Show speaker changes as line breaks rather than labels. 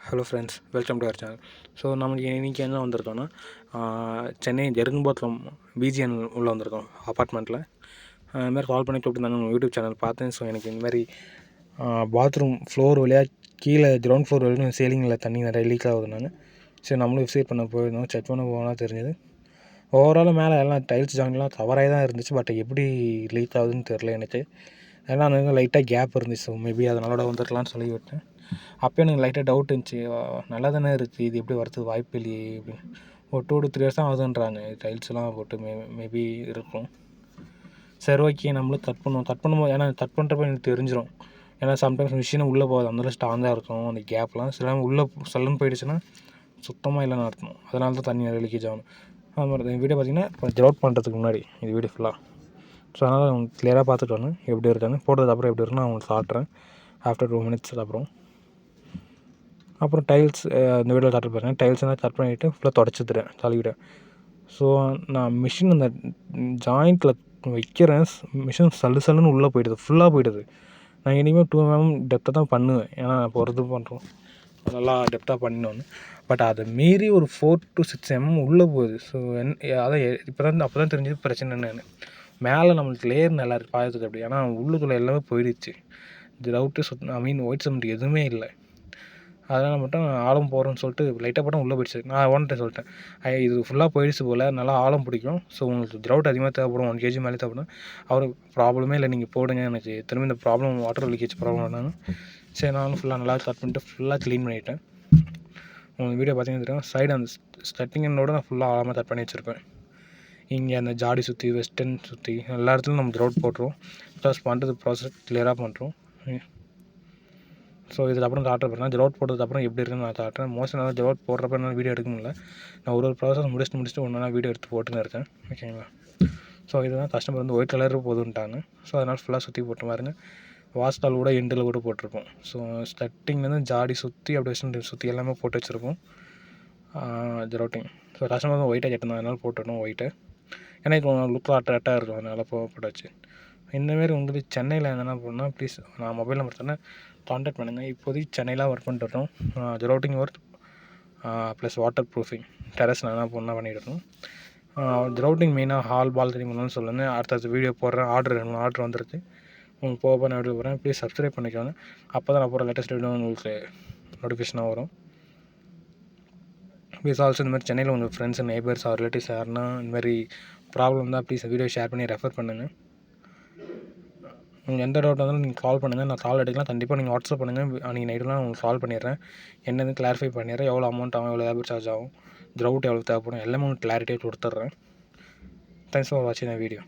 Hello friends, welcome to our channel. So நமக்கு இன்றைக்கி என்ன வந்திருக்கோன்னா, சென்னை ஜெருங்கம்பாக்கம் பிஜிஎன் உள்ளே வந்திருக்கோம் அப்பார்ட்மெண்ட்டில். இதுமாதிரி கால் பண்ணி கூப்பிட்டுருந்தாங்க, உங்கள் யூடியூப் சேனல் பார்த்தேன். ஸோ எனக்கு இந்தமாதிரி பாத்ரூம் ஃப்ளோர் வழியாக கீழே கிரவுண்ட் ஃப்ளோர் வரைக்கும் சீலிங்கில் தண்ணி நிறைய லீக் ஆகுதுனாங்க. சரி, நம்மளும் விசிட் பண்ண போயிருந்தோம். செக் பண்ண போனால் தெரிஞ்சது ஓவரால் மேலே எல்லாம் டைல்ஸ் ஜாயின்ட்லாம் கவராகி தான் இருந்துச்சு. பட் எப்படி லீக் ஆகுதுன்னு தெரில எனக்கு. ஏன்னா அங்கே லைட்டாக கேப் இருந்துச்சு. ஸோ மேபி அதனால வந்துருக்கலாம்னு சொல்லி விட்டேன். அப்போ எனக்கு லைட்டாக டவுட் இருந்துச்சு, நல்லா தானே இருக்குது, இது எப்படி வரதுக்கு வாய்ப்பு இல்லையே அப்படின்னு. ஒரு 2 to 3 years தான் ஆகுதுன்றாங்க டைல்ஸ்லாம் போட்டு. மேபி இருக்கும். சரி, ஓகே, நம்மளும் கட் பண்ணும்போது ஏன்னா கட் பண்ணுறப்ப எனக்கு தெரிஞ்சிடும். ஏன்னா சம்டைம்ஸ் மிஷினும் உள்ளே போகாது, அந்த ஸ்ட்ராங்காக இருக்கும் அந்த கேப்லாம். சில உள்ளே சல்லுன்னு போயிடுச்சுன்னா சுத்தமாக இல்லைன்னு அர்த்தம். அதனால தான் தண்ணி நிறைய லீக்கேஜ் ஆகணும். அது மாதிரி இந்த வீடியோ பார்த்திங்கன்னா இப்போ ஜெரோட் பண்ணுறதுக்கு முன்னாடி இந்த வீடியோ ஃபுல்லாக. ஸோ அதனால் அவங்க கிளியராக பார்த்துட்டு வரணும் எப்படி இருக்கான்னு. போட்டதுக்கப்புறம் எப்படி இருக்குன்னு நான் உங்களுக்கு காட்டுறேன் ஆஃப்டர் 2 minutes. அப்புறம் டைல்ஸ் இந்த வீடியோவில் காட்ட போகிறேன். டைல்ஸ் எல்லாம் கட் பண்ணிவிட்டு ஃபுல்லாக தொடச்சிடுறேன், தள்ளிவிட்டேன். ஸோ நான் மிஷின் அந்த ஜாயிண்ட்டில் வைக்கிறேன், மிஷின் சல்லுன்னு உள்ளே போய்டுது, ஃபுல்லாக போய்டுது. நான் இனிமேல் 2 mm டெப்த்தாக தான் பண்ணுவேன். ஏன்னா இப்போ ஒரு இது பண்ணுறோம், நல்லா டெப்த்தாக பண்ணினோன்னு. பட் அதை மீறி ஒரு 4 to 6 mm உள்ளே போகுது. ஸோ அதான் அப்போ தான் தெரிஞ்சது பிரச்சனை என்னென்னு. மேலே நம்மளுக்கு லேயர் நல்லா பாயத்துக்கு அப்படி. ஏன்னா உள்ளுக்குள்ளே எல்லாமே போயிடுச்சு. ரவுட்டு ஒயிட் சிமெண்ட் எதுவுமே இல்லை. அதனால் மட்டும் ஆழம் போகிறோன்னு சொல்லிட்டு லைட்டாக போட்டால் உள்ளே போயிடுச்சு. நான் ஓனர்கிட்ட சொல்லிட்டேன், இது ஃபுல்லாக போயிடுச்சு போல், நல்லா ஆழம் பிடிக்கும். ஸோ உங்களுக்கு கிரவுட் அதிகமாக தேவைப்படும், 1 kg மேலே தேவைப்படும். அவருக்கு ப்ராப்ளமே இல்லை, நீங்கள் போடுங்க, எனக்கு திரும்பி இந்த ப்ராப்ளம் வாட்டர் லீக்கேஜ் ப்ராப்ளம் வேணாலும். சரி, நானும் ஃபுல்லாக நல்லா கட் பண்ணிட்டு ஃபுல்லாக க்ளீன் பண்ணிவிட்டேன். உங்களுக்கு வீடியோ பார்த்தீங்கன்னா தெரியும், சைடு அந்த ஸ்டட்டிங்கனோட நான் ஃபுல்லாக ஆழமாக கட் பண்ணி வச்சுருப்பேன். இங்கே அந்த ஜாடி சுற்றி, வெஸ்டர்ன் சுற்றி எல்லா இடத்துலையும் நம்ம கிரவுட் போட்டுருவோம். ப்ளஸ் பண்ணுறது ப்ராசஸ் கிளியராக பண்ணுறோம். ஸோ இதுக்கப்புறம் காட்ட போகிறேன். ஜெரோட் போட்டதுக்கப்புறம் எப்படி இருக்குன்னு நான் காட்டுறேன். மோஸ்ட்லி நான் ஜெரோட் போடுறப்ப என்னால் வீடியோ எடுக்க முடியல. நான் ஒரு ப்ராசஸ் முடிச்சுட்டு ஒன்றா வீடியோ எடுத்து போட்டுன்னு இருக்கேன். ஓகேங்களா? ஸோ இதுதான் கஸ்டமர் வந்து ஒயிட் கலரு போதுன்ட்டாங்க. ஸோ அதனால் ஃபுல்லாக சுற்றி போட்டு பாருங்க. வாஸ்டால் கூட எண்டில் கூட போட்டிருப்போம். ஸோ ஸ்டட்டிங்லேருந்து ஜாடி சுற்றி அப்படி வச்சு சுற்றி எல்லாமே போட்டு வச்சுருப்போம் ஜெரோட்டிங். ஸோ கஸ்டமர் வந்து ஒயிட்டாக கேட்டிருந்தோம், அதனால் போட்டுடணும் ஒயிட்டை. ஏன்னா இப்போ லுக்கில் அட்ராக்டாக இருக்கும், அதனால் போட்டாச்சு. இந்தமாரி உங்களுக்கு சென்னையில் எதனா போனால் ப்ளீஸ் நான் மொபைல் நம்பர் சொன்னேன், கான்டாக்ட் பண்ணுங்கள். இப்போதைக்கு சென்னையில் ஒர்க் பண்ணிட்டு இருக்கோம். ஜெரோட்டிங் ஒர்க் ப்ளஸ் வாட்டர் ப்ரூஃபிங் டெரஸில் எதனா போனால் பண்ணிகிட்ருக்கோம். ஜெரோட்டிங் மெயினாக ஹால் பால்கனி பண்ணணும்னு சொல்லுங்கள். அடுத்தடுத்த வீடியோ போடுறேன். ஆர்டர் வந்துருக்கு. உங்களுக்கு போக நான் வீடியோ போடுறேன். ப்ளீஸ் சப்ஸ்கிரைப் பண்ணிக்கோங்க. அப்போ தான் நான் போகிற லேட்டஸ்ட் வீடியோ உங்களுக்கு நோட்டிஃபிகேஷனாக வரும். ப்ளீஸ் ஆல்சோ இந்த மாதிரி சென்னையில் உங்கள் ஃப்ரெண்ட்ஸ் நெய்பர்ஸ் ஆர் ரிலேட்டிவ்ஸ் யாருன்னா இந்தமாதிரி ப்ராப்ளம் தான், ப்ளீஸ் வீடியோ ஷேர் பண்ணி ரெஃபர் பண்ணுங்கள். நீங்கள் எந்த டவுட் இருந்தாலும் நீங்கள் கால் பண்ணுங்கள், நான் கால் எடுக்கலாம். கண்டிப்பாக நீங்கள் வாட்ஸ்அப் பண்ணுங்கள், நீங்கள் நைட்டுலாம் உங்களுக்கு கால் பண்ணிடுறேன். என்னென்னு கிளாரிஃபை பண்ணிடுறேன். எவ்வளோ அமௌண்ட் ஆகும், எவ்வளோ லேபர் சார்ஜ் ஆகும், கிரவுட் எவ்வளோ தேவைப்படும், எல்லாமே உங்களுக்கு கிளாரிட்டியாக கொடுத்துட்றேன். தேங்க்ஸ் ஃபார் வாட்சிங் த வீடியோ.